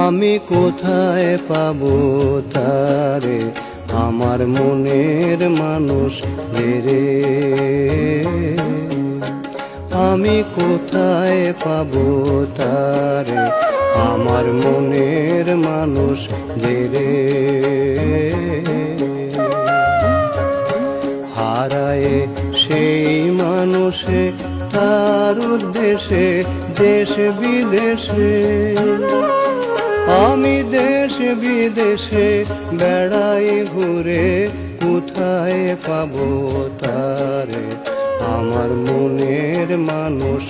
আমি কোথায় পাবো তারে, আমার মনের মানুষ রে। আমি কোথায় পাবো তারে, আমার মনের মানুষ রে। হারায়ে সেই মানুষে তার উদ্দেশ্যে দেশ বিদেশে, আমি দেশ বিদেশে বেড়াই ঘুরে, কোথায় পাবো তারে, আমার মনের মানুষ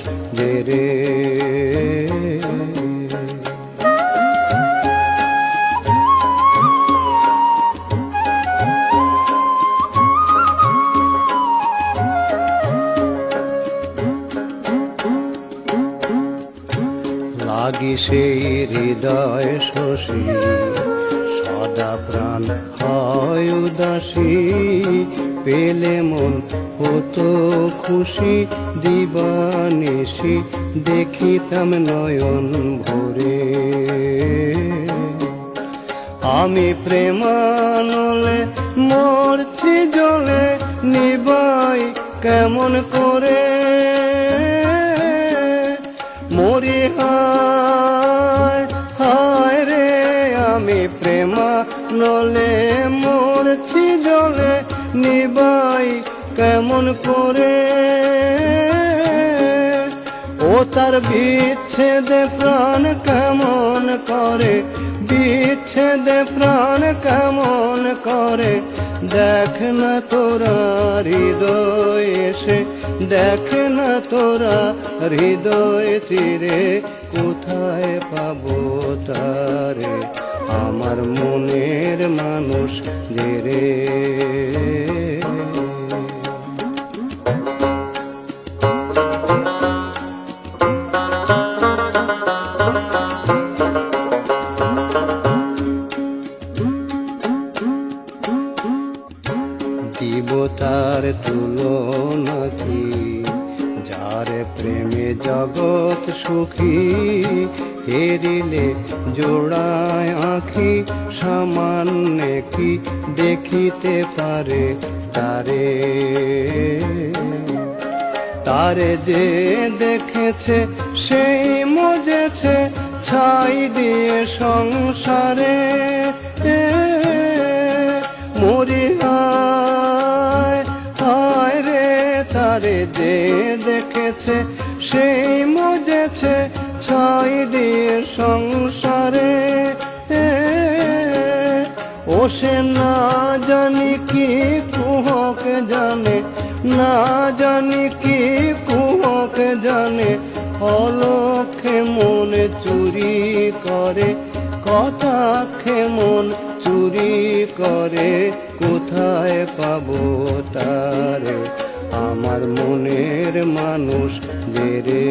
রে। লাগি সেই হৃদয় শশী, সদা প্রাণ হয় উদাসী, পেলে মন হতো খুশি, দিবানিশি দেখিতাম নয়ন ভরে। আমি প্রেমানলে মরছি জলে, নিবাই কেমন করে, মরি হায় হায় রে। আমি প্রেমানলে মরছি জলে, নিবাই কেমন করে, ও তার বিচ্ছেদে প্রাণ কেমন করে, বিচ্ছেদে প্রাণ কেমন করে। দেখ না তোরা হৃদয় এসে, দেখ না তোরা হৃদয় চিরে, কোথায় পাবো তারে, আমার মনের মানুষ রে। দিব তার তুলনা কি, যার প্রেমে জগৎ সুখী, হেরিলে জোড়ায় আঁখি, সামান্যে কি দেখিতে পারে তারে। তারে যে দেখেছে সেই মজেছে, ছাই দিয়ে সংসারে, মরি হায় হায় রে। তারে যে দেখেছে সেই মজেছে, ছাই দিয়ে সংসারে, ও সে না জানি কি কুহক জানে, না জানি কি কুহক জানে, অলক্ষে মন চুরি করে, কথাক্ষে মন চুরি করে, কোথায় পাবো তারে, আমার মনের মানুষ রে।